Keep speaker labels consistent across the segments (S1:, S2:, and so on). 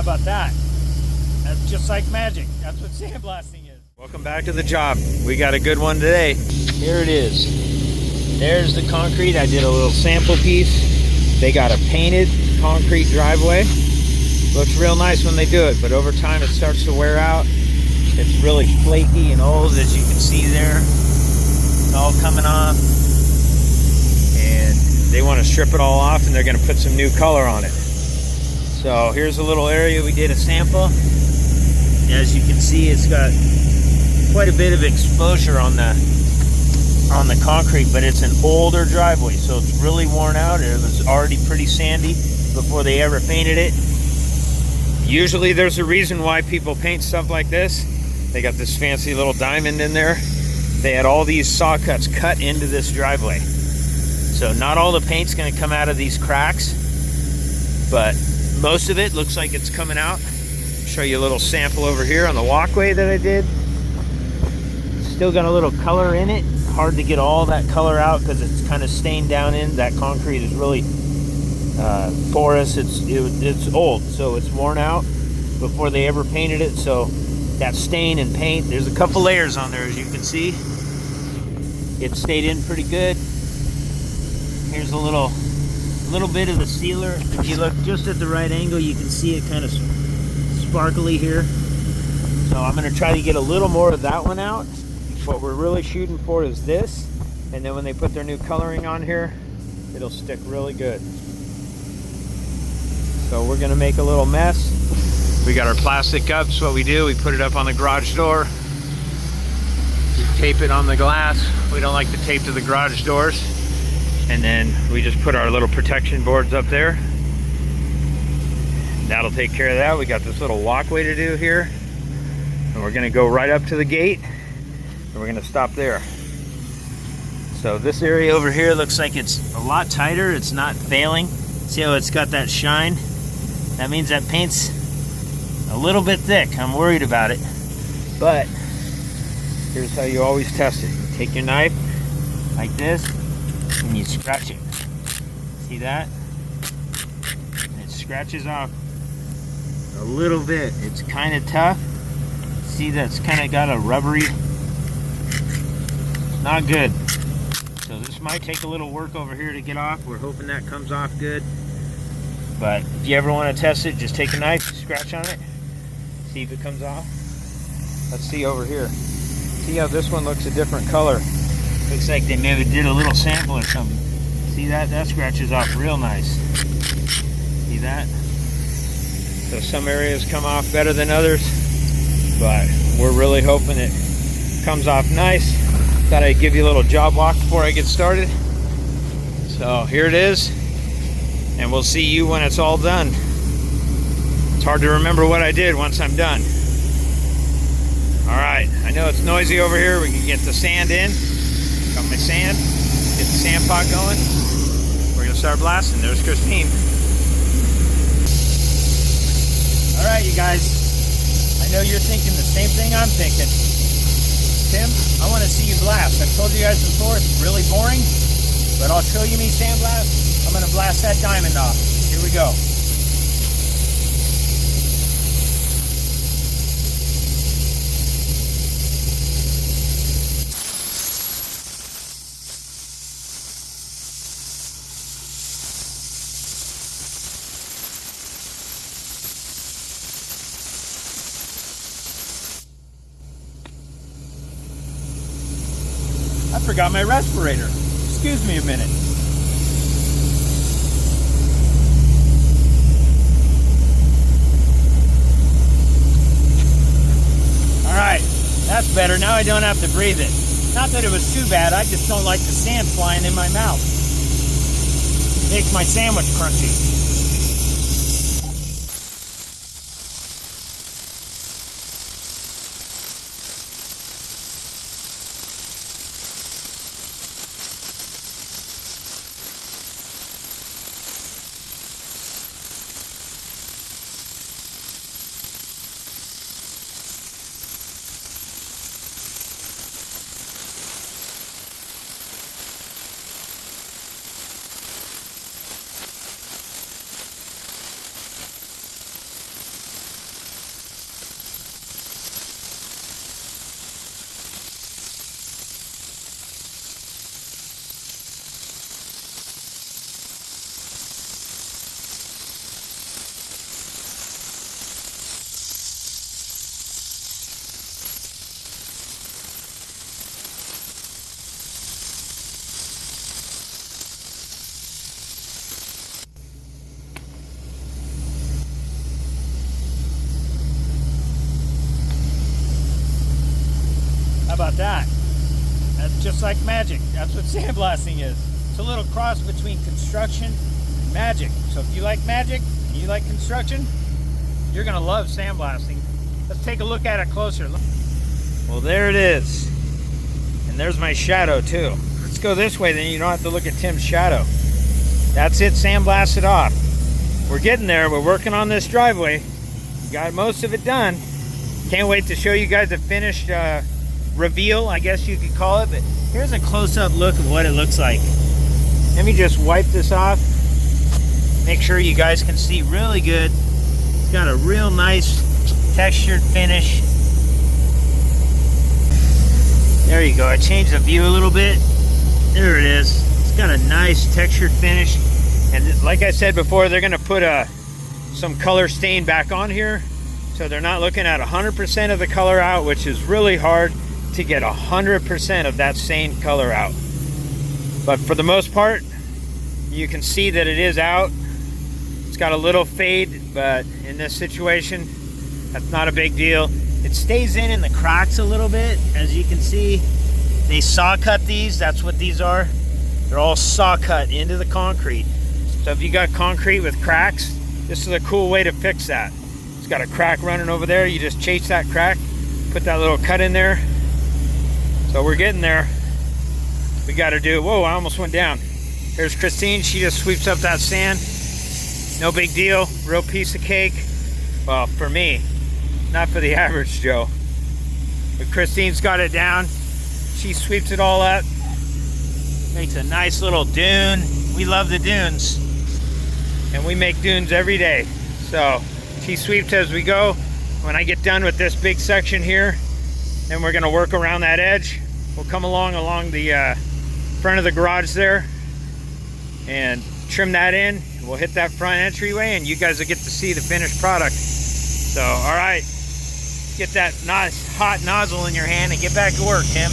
S1: about that? That's just like magic. That's what sandblasting is. Welcome back to the job. We got a good one today. Here it is. There's the concrete. I did a little sample piece. They got a painted concrete driveway. Looks real nice when they do it, but over time it starts to wear out. It's really flaky and old, as you can see there. It's all coming off. And they want to strip it all off, and they're going to put some new color on it. So here's a little area we did a sample. As you can see, it's got quite a bit of exposure on the concrete, but it's an older driveway, so it's really worn out. It was already pretty sandy before they ever painted it. Usually there's a reason why people paint stuff like this. They got this fancy little diamond in there. They had all these saw cuts cut into this driveway. So not all the paint's gonna come out of these cracks, but most of it looks like it's coming out. Show you a little sample over here on the walkway that I did. Still got a little color in it. Hard to get all that color out because it's kind of stained down in. That concrete is really porous. It's old, so it's worn out before they ever painted it. So that stain and paint, there's a couple layers on there, as you can see. It stayed in pretty good. Here's a little bit of the sealer. If you look just at the right angle, you can see it kind of sparkly here. So I'm going to try to get a little more of that one out. What we're really shooting for is this, and then when they put their new coloring on here, it'll stick really good. So we're going to make a little mess. We got our plastic up. So what we do, we put it up on the garage door. We tape it on the glass. We don't like to tape to the garage doors. And then we just put our little protection boards up there. That'll take care of that. We got this little walkway to do here. And we're going to go right up to the gate. And we're going to stop there. So this area over here looks like it's a lot tighter. It's not failing. See how it's got that shine? That means that paint's a little bit thick. I'm worried about it. But here's how you always test it. You take your knife like this and you scratch it. See that? And it scratches off a little bit. It's kind of tough. See, that's kind of got a rubbery, not good. So this might take a little work over here to get off. We're hoping that comes off good. But if you ever want to test it, just take a knife, scratch on it, see if it comes off. Let's see over here. See how this one looks a different color. Looks like they maybe did a little sample or something. See that? That scratches off real nice. See that? So some areas come off better than others, but we're really hoping it comes off nice. Thought I'd give you a little job walk before I get started. So here it is, and we'll see you when it's all done. It's hard to remember what I did once I'm done. All right, I know it's noisy over here. We can get the sand in. Got my sand, get the sand pot going. We're gonna start blasting. There's Christine. All right, you guys, I know you're thinking the same thing I'm thinking. Tim, I want to see you blast. I've told you guys before, it's really boring, but I'll show you me sandblast. I'm going to blast that diamond off. Here we go. I forgot my respirator. Excuse me a minute. All right, that's better. Now I don't have to breathe it. Not that it was too bad. I just don't like the sand flying in my mouth. It makes my sandwich crunchy. about that? That's just like magic. That's what sandblasting is. It's a little cross between construction and magic. So if you like magic and you like construction, you're gonna love sandblasting. Let's take a look at it closer. Well, there it is. And there's my shadow too. Let's go this way, then you don't have to look at Tim's shadow. That's it, sandblasted off. We're getting there. We're working on this driveway. We got most of it done. Can't wait to show you guys a finished reveal, I guess you could call it. But here's a close-up look of what it looks like. Let me just wipe this off. Make sure you guys can see really good. It's got a real nice textured finish. There you go. I changed the view a little bit. There it is. It's got a nice textured finish. And like I said before, they're going to put some color stain back on here. So they're not looking at 100% of the color out, which is really hard to get 100% of that stain color out. But for the most part, you can see that it is out. It's got a little fade, but in this situation, that's not a big deal. It stays in the cracks a little bit. As you can see, they saw cut these. That's what these are. They're all saw cut into the concrete. So if you got concrete with cracks, this is a cool way to fix that. It's got a crack running over there. You just chase that crack, put that little cut in there. So we're getting there. We got to do, whoa, I almost went down. Here's Christine. She just sweeps up that sand. No big deal. Real piece of cake. Well, for me, not for the average Joe. But Christine's got it down. She sweeps it all up. Makes a nice little dune. We love the dunes. And we make dunes every day. So she sweeps as we go. When I get done with this big section here, then we're gonna work around that edge. We'll come along the front of the garage there and trim that in. We'll hit that front entryway and you guys will get to see the finished product. So, all right, get that nice hot nozzle in your hand and get back to work, Tim.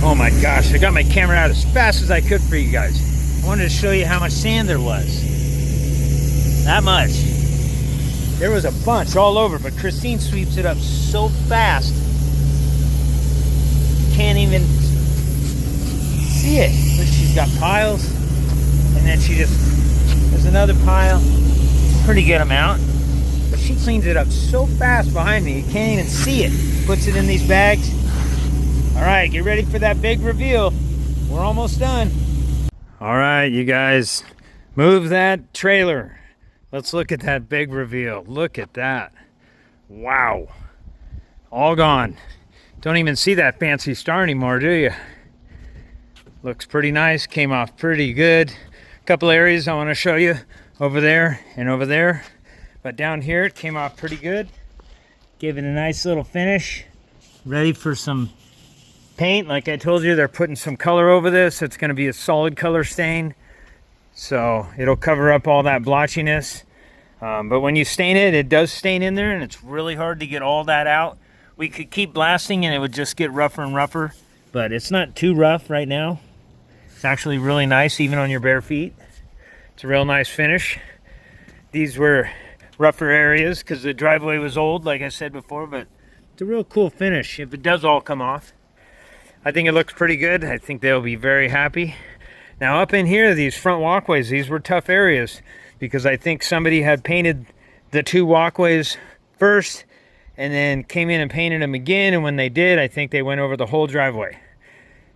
S1: Oh my gosh, I got my camera out as fast as I could for you guys. I wanted to show you how much sand there was. That much. There was a bunch all over, but Christine sweeps it up so fast, you can't even see it. Look, she's got piles, and then she just, there's another pile. Pretty good amount. But she cleans it up so fast behind me, you can't even see it. Puts it in these bags. All right, get ready for that big reveal. We're almost done. All right, you guys, move that trailer. Let's look at that big reveal. Look at that. Wow. All gone. Don't even see that fancy star anymore, do you? Looks pretty nice. Came off pretty good. A couple areas I want to show you over there and over there. But down here, it came off pretty good. Gave it a nice little finish. Ready for some paint. Like I told you, they're putting some color over this. It's going to be a solid color stain. So it'll cover up all that blotchiness. But when you stain it, it does stain in there and it's really hard to get all that out. We could keep blasting and it would just get rougher and rougher, but it's not too rough right now. It's actually really nice even on your bare feet. It's a real nice finish. These were rougher areas because the driveway was old, like I said before, but it's a real cool finish if it does all come off. I think it looks pretty good. I think they'll be very happy. Now up in here, these front walkways, these were tough areas because I think somebody had painted the two walkways first and then came in and painted them again. And when they did, I think they went over the whole driveway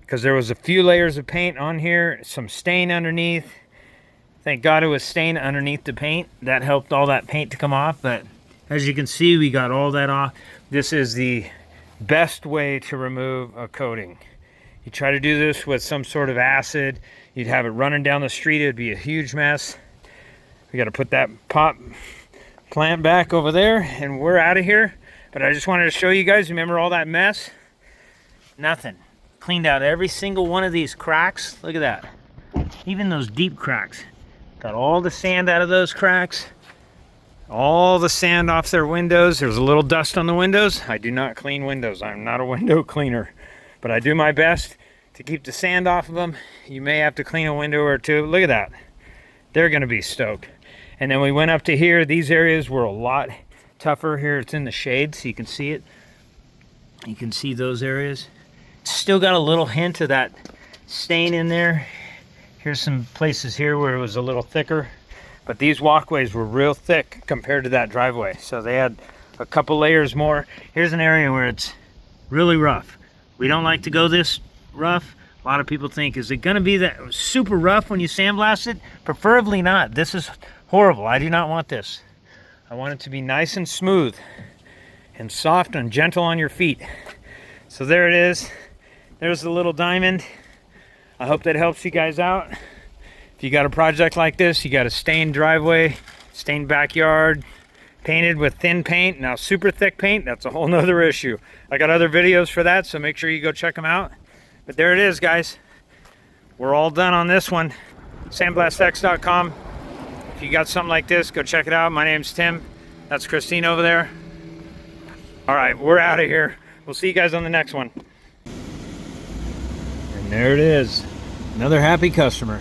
S1: because there was a few layers of paint on here, some stain underneath. Thank God it was stained underneath the paint. That helped all that paint to come off. But as you can see, we got all that off. This is the best way to remove a coating. You try to do this with some sort of acid, you'd have it running down the street, it'd be a huge mess. We got to put that pot plant back over there and we're out of here. But I just wanted to show you guys, remember all that mess? Nothing. Cleaned out every single one of these cracks. Look at that. Even those deep cracks. Got all the sand out of those cracks. All the sand off their windows. There's a little dust on the windows. I do not clean windows. I'm not a window cleaner. But I do my best to keep the sand off of them. You may have to clean a window or two. Look at that. They're going to be stoked. And then we went up to here. These areas were a lot tougher. Here it's in the shade so you can see it. You can see those areas. Still got a little hint of that stain in there. Here's some places here where it was a little thicker, but these walkways were real thick compared to that driveway. So they had a couple layers more. Here's an area where it's really rough. We don't like to go this rough. A lot of people think, is it gonna be that super rough when you sandblast it? Preferably not. This is horrible. I do not want this. I want it to be nice and smooth and soft and gentle on your feet. So there it is. There's the little diamond. I hope that helps you guys out. If you got a project like this, you got a stained driveway, stained backyard, painted with thin paint, now super thick paint, that's a whole nother issue. I got other videos for that, so make sure you go check them out. But there it is, guys. We're all done on this one. SandblastX.com. If you got something like this, go check it out. My name's Tim. That's Christine over there. All right, we're out of here. We'll see you guys on the next one. And there it is. Another happy customer.